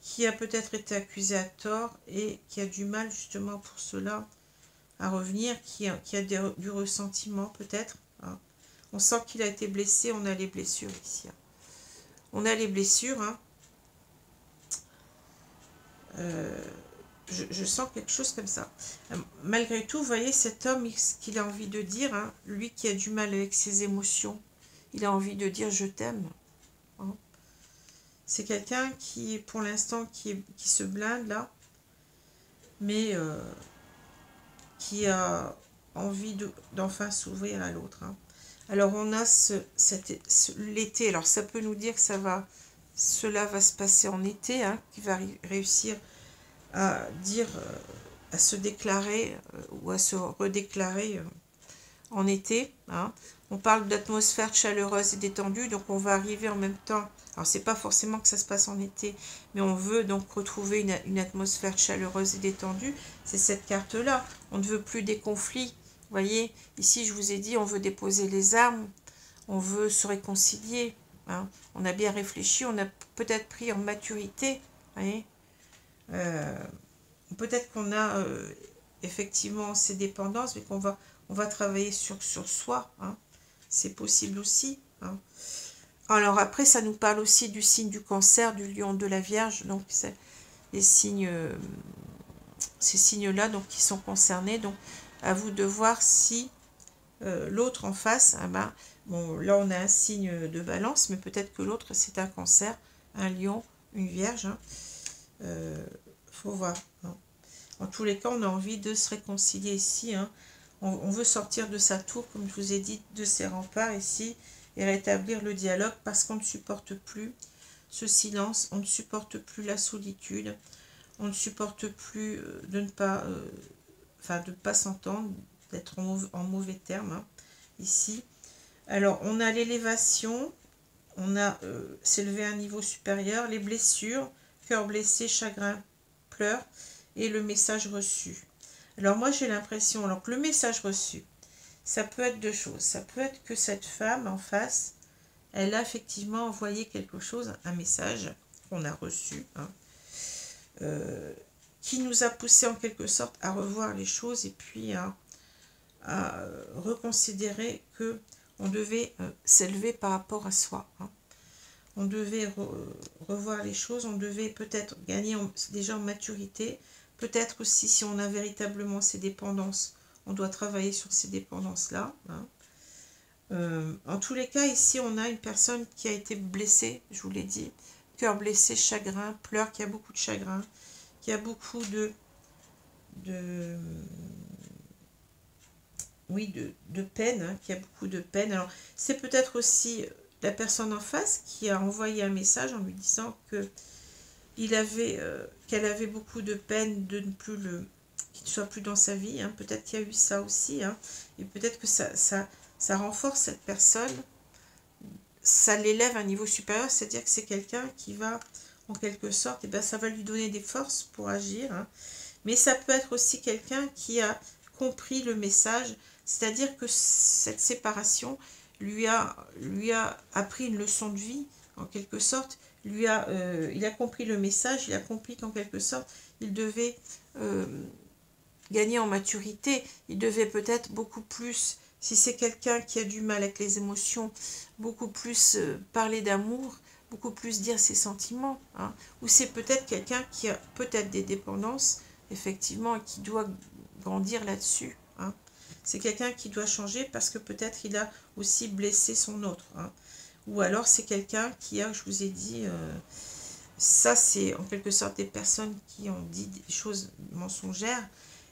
qui a peut-être été accusé à tort et qui a du mal justement pour cela à revenir, qui a du ressentiment peut-être. Hein. On sent qu'il a été blessé, on a les blessures ici. Hein. On a les blessures. Hein. Je sens quelque chose comme ça. Malgré tout, vous voyez, cet homme, ce qu'il a envie de dire, hein, lui qui a du mal avec ses émotions, il a envie de dire « je t'aime hein. ». C'est quelqu'un qui, pour l'instant, qui se blinde là. mais qui a envie d'enfin s'ouvrir à l'autre. Hein. Alors on a l'été, alors ça peut nous dire que cela va se passer en été, hein, qui va réussir à dire, à se déclarer ou à se redéclarer en été. Hein. On parle d'atmosphère chaleureuse et détendue, donc on va arriver en même temps. Alors c'est pas forcément que ça se passe en été, mais on veut donc retrouver une atmosphère chaleureuse et détendue. C'est cette carte-là. On ne veut plus des conflits. Vous voyez, ici je vous ai dit, on veut déposer les armes, on veut se réconcilier. Hein. On a bien réfléchi, on a peut-être pris en maturité. Vous voyez, peut-être qu'on a effectivement ces dépendances, mais on va travailler sur soi. Hein. C'est possible aussi. Hein. Alors après, ça nous parle aussi du signe du Cancer, du Lion, de la Vierge. Donc c'est les signes, ces signes-là donc qui sont concernés. Donc à vous de voir si l'autre en face, ah ben, bon là on a un signe de Balance, mais peut-être que l'autre c'est un Cancer, un Lion, une Vierge. Hein. Faut voir. Hein. En tous les cas, on a envie de se réconcilier ici. Hein. On veut sortir de sa tour, comme je vous ai dit, de ses remparts ici, et rétablir le dialogue parce qu'on ne supporte plus ce silence, on ne supporte plus la solitude, on ne supporte plus de ne pas, de pas s'entendre, d'être en mauvais termes, hein, ici. Alors, on a l'élévation, on a s'élever à un niveau supérieur, les blessures, cœur blessé, chagrin, pleurs, et le message reçu. Alors moi j'ai l'impression, alors que le message reçu, ça peut être deux choses. Ça peut être que cette femme en face, elle a effectivement envoyé quelque chose, un message qu'on a reçu, hein, qui nous a poussé en quelque sorte à revoir les choses et puis à reconsidérer que on devait s'élever par rapport à soi. Hein. On devait revoir les choses, on devait peut-être gagner déjà en maturité. Peut-être aussi, si on a véritablement ces dépendances, on doit travailler sur ces dépendances-là. Hein. En tous les cas, ici, on a une personne qui a été blessée, je vous l'ai dit. Cœur blessé, chagrin, pleurs, qui a beaucoup de chagrin, qui a beaucoup de peine, hein, qui a beaucoup de peine. Alors, c'est peut-être aussi la personne en face qui a envoyé un message en lui disant que qu'elle avait beaucoup de peine de ne plus qu'il ne soit plus dans sa vie. Hein. Peut-être qu'il y a eu ça aussi. Hein. Et peut-être que ça renforce cette personne. Ça l'élève à un niveau supérieur. C'est-à-dire que c'est quelqu'un qui va, en quelque sorte, et ben, ça va lui donner des forces pour agir. Hein. Mais ça peut être aussi quelqu'un qui a compris le message. C'est-à-dire que cette séparation lui a appris une leçon de vie, en quelque sorte. Il a compris le message, il a compris qu'en quelque sorte, il devait gagner en maturité, il devait peut-être beaucoup plus, si c'est quelqu'un qui a du mal avec les émotions, beaucoup plus parler d'amour, beaucoup plus dire ses sentiments, hein, ou c'est peut-être quelqu'un qui a peut-être des dépendances, effectivement, et qui doit grandir là-dessus. Hein. C'est quelqu'un qui doit changer parce que peut-être il a aussi blessé son autre. Hein. Ou alors c'est quelqu'un qui a, je vous ai dit, ça c'est en quelque sorte des personnes qui ont dit des choses mensongères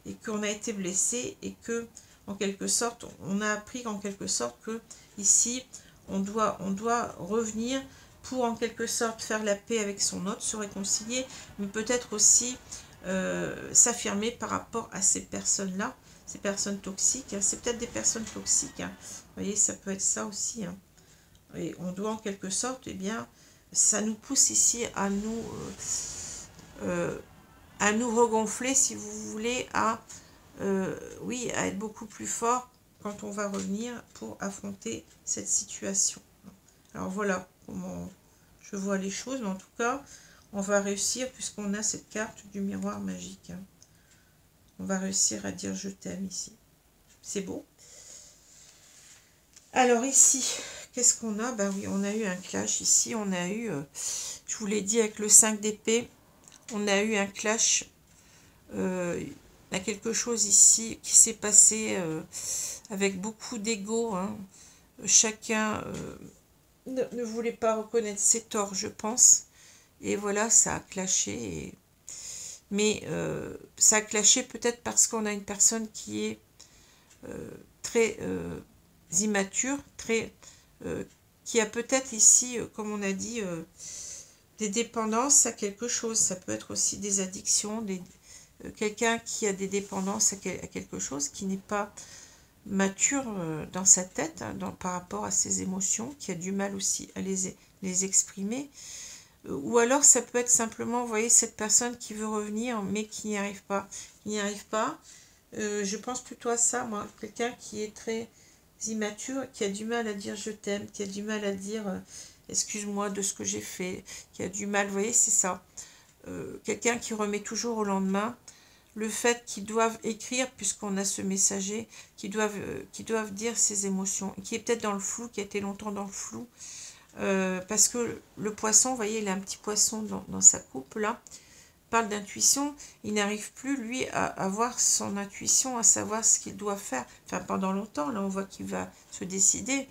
et qu'on a été blessé et que en quelque sorte on a appris en quelque sorte que ici on doit revenir pour en quelque sorte faire la paix avec son autre, se réconcilier, mais peut-être aussi s'affirmer par rapport à ces personnes-là, ces personnes toxiques. Hein. C'est peut-être des personnes toxiques. Hein. Vous voyez, ça peut être ça aussi. Hein. Et on doit en quelque sorte, eh bien, ça nous pousse ici à nous regonfler, si vous voulez, oui, à être beaucoup plus fort quand on va revenir pour affronter cette situation. Alors voilà comment je vois les choses, mais en tout cas, on va réussir, puisqu'on a cette carte du miroir magique. Hein. On va réussir à dire je t'aime ici. C'est beau. Alors ici, qu'est-ce qu'on a? Ben oui, on a eu un clash ici, on a eu, je vous l'ai dit avec le 5 d'épée, on a eu un clash, il y a quelque chose ici qui s'est passé avec beaucoup d'ego, hein. Chacun ne voulait pas reconnaître ses torts, je pense, et voilà, ça a clashé, mais ça a clashé peut-être parce qu'on a une personne qui est très immature, qui a peut-être ici, comme on a dit, des dépendances à quelque chose. Ça peut être aussi des addictions, quelqu'un qui a des dépendances à quelque chose, qui n'est pas mature dans sa tête, hein, par rapport à ses émotions, qui a du mal aussi à les exprimer. Ou alors ça peut être simplement, vous voyez, cette personne qui veut revenir, mais qui n'y arrive pas. Qui n'y arrive pas. Je pense plutôt à ça, moi. Quelqu'un qui est très immature, qui a du mal à dire je t'aime, qui a du mal à dire excuse-moi de ce que j'ai fait, qui a du mal, vous voyez, c'est ça. Quelqu'un qui remet toujours au lendemain le fait qu'ils doivent écrire, puisqu'on a ce messager, qui doivent dire ses émotions, qui est peut-être dans le flou, qui a été longtemps dans le flou, parce que le poisson, vous voyez, il a un petit poisson dans sa coupe, là, parle d'intuition, il n'arrive plus, lui, à avoir son intuition, à savoir ce qu'il doit faire, enfin, pendant longtemps, là, on voit qu'il va se décider,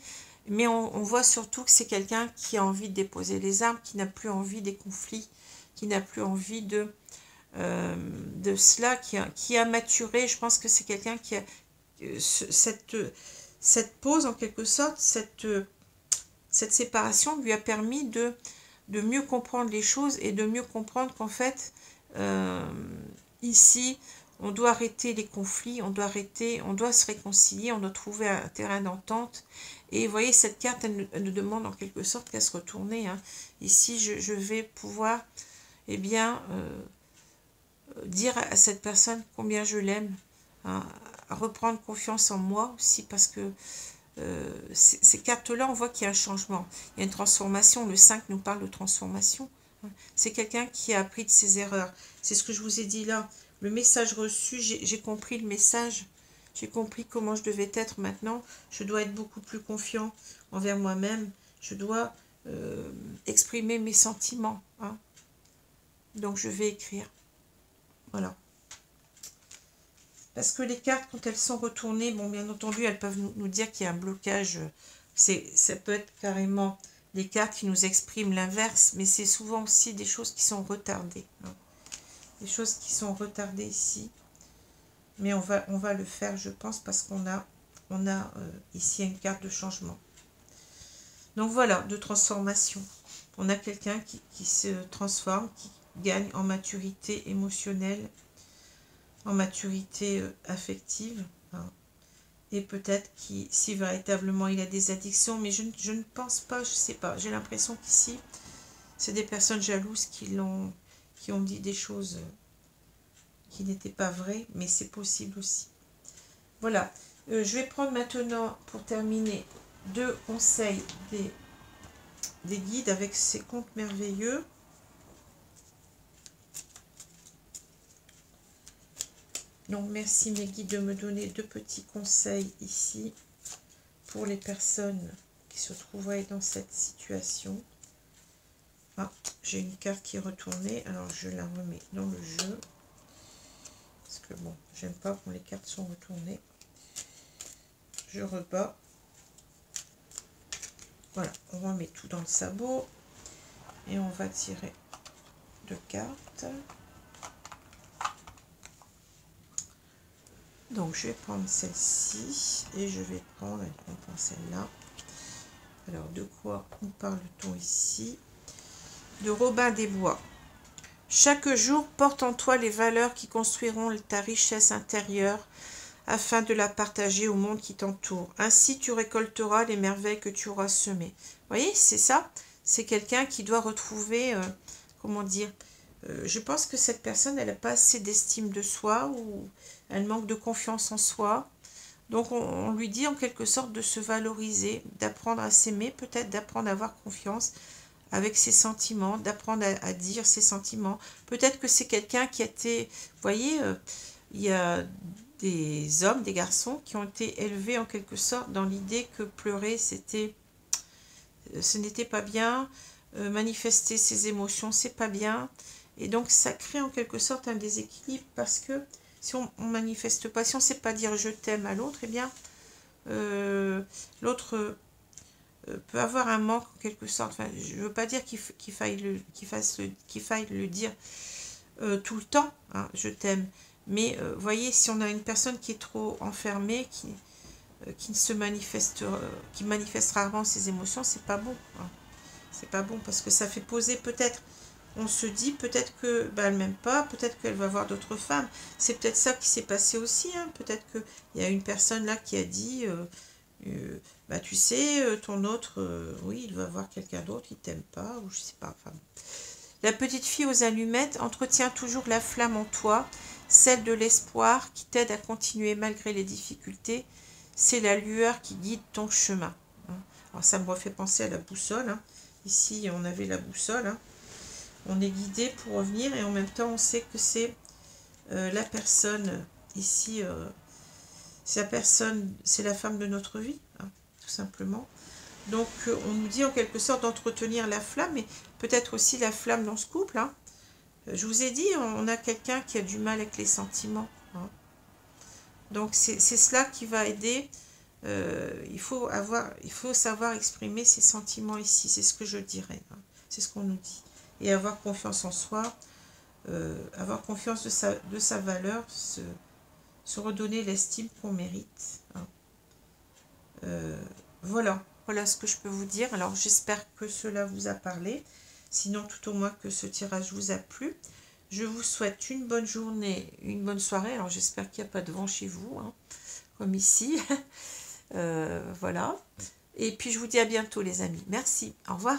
mais on voit surtout que c'est quelqu'un qui a envie de déposer les armes, qui n'a plus envie des conflits, qui n'a plus envie de cela, qui a maturé. Je pense que c'est quelqu'un qui a cette pause, en quelque sorte, cette séparation lui a permis de mieux comprendre les choses et de mieux comprendre qu'en fait, ici, on doit arrêter les conflits, on doit se réconcilier, on doit trouver un terrain d'entente. Et vous voyez, cette carte, elle nous demande en quelque sorte qu'à se retourner, hein. Ici, je vais pouvoir, eh bien, dire à cette personne combien je l'aime, hein, à reprendre confiance en moi aussi, parce que ces cartes-là, on voit qu'il y a un changement, il y a une transformation. Le 5 nous parle de transformation. C'est quelqu'un qui a appris de ses erreurs. C'est ce que je vous ai dit là. Le message reçu, j'ai compris le message. J'ai compris comment je devais être maintenant. Je dois être beaucoup plus confiant envers moi-même. Je dois exprimer mes sentiments, hein. Donc je vais écrire. Voilà. Parce que les cartes, quand elles sont retournées, bon, bien entendu, elles peuvent nous dire qu'il y a un blocage. Ça peut être carrément des cartes qui nous expriment l'inverse, mais c'est souvent aussi des choses qui sont retardées, hein. Des choses qui sont retardées ici. Mais on va le faire, je pense, parce qu'on a ici une carte de changement. Donc voilà, de transformation. On a quelqu'un qui se transforme, qui gagne en maturité émotionnelle, en maturité affective, hein. Et peut-être si véritablement il a des addictions, mais je ne pense pas, je ne sais pas. J'ai l'impression qu'ici, c'est des personnes jalouses qui ont dit des choses qui n'étaient pas vraies, mais c'est possible aussi. Voilà, je vais prendre maintenant, pour terminer, 2 conseils des guides avec ces contes merveilleux. Donc, merci mes guides de me donner 2 petits conseils ici pour les personnes qui se trouveraient dans cette situation. Ah, j'ai une carte qui est retournée, alors je la remets dans le jeu. Parce que bon, j'aime pas quand les cartes sont retournées. Je rebats. Voilà, on remet tout dans le sabot. Et on va tirer 2 cartes. Donc je vais prendre celle-ci et je vais prendre, on prend celle-là. Alors de quoi nous parle-t-on ici? De Robin des Bois. Chaque jour porte en toi les valeurs qui construiront ta richesse intérieure afin de la partager au monde qui t'entoure. Ainsi tu récolteras les merveilles que tu auras semées. Vous voyez, c'est ça. C'est quelqu'un qui doit retrouver, comment dire, je pense que cette personne, elle n'a pas assez d'estime de soi ou elle manque de confiance en soi. Donc on lui dit en quelque sorte de se valoriser, d'apprendre à s'aimer, peut-être d'apprendre à avoir confiance avec ses sentiments, d'apprendre à dire ses sentiments. Peut-être que c'est quelqu'un qui a été, vous voyez, il y a des hommes, des garçons qui ont été élevés en quelque sorte dans l'idée que pleurer, ce n'était pas bien, manifester ses émotions, c'est pas bien. Et donc ça crée en quelque sorte un déséquilibre parce que si on ne manifeste pas, si on ne sait pas dire je t'aime à l'autre, eh bien l'autre peut avoir un manque en quelque sorte. Enfin, je ne veux pas dire qu'il faille le dire tout le temps, hein, je t'aime. Mais voyez, si on a une personne qui est trop enfermée, qui ne se manifeste, qui manifeste rarement ses émotions, c'est pas bon. Hein. C'est pas bon parce que ça fait poser peut-être. On se dit peut-être que bah, elle m'aime pas, peut-être qu'elle va voir d'autres femmes. C'est peut-être ça qui s'est passé aussi. Hein. Peut-être qu'il y a une personne là qui a dit bah tu sais, ton autre, oui, il va voir quelqu'un d'autre, il t'aime pas, ou je sais pas. Enfin, la petite fille aux allumettes entretient toujours la flamme en toi, celle de l'espoir qui t'aide à continuer malgré les difficultés. C'est la lueur qui guide ton chemin. Hein. Alors ça me refait penser à la boussole. Hein. Ici, on avait la boussole. Hein. On est guidé pour revenir et en même temps, on sait que c'est la personne ici. C'est la personne, c'est la femme de notre vie, hein, tout simplement. Donc, on nous dit en quelque sorte d'entretenir la flamme, mais peut-être aussi la flamme dans ce couple. Hein. Je vous ai dit, on a quelqu'un qui a du mal avec les sentiments. Hein. Donc, c'est cela qui va aider. Il faut savoir exprimer ses sentiments ici. C'est ce que je dirais. Hein. C'est ce qu'on nous dit. Et avoir confiance en soi, avoir confiance de sa valeur, se redonner l'estime qu'on mérite. Hein. Voilà ce que je peux vous dire. Alors j'espère que cela vous a parlé. Sinon, tout au moins que ce tirage vous a plu. Je vous souhaite une bonne journée, une bonne soirée. Alors j'espère qu'il n'y a pas de vent chez vous, hein, comme ici. Voilà. Et puis je vous dis à bientôt les amis. Merci. Au revoir.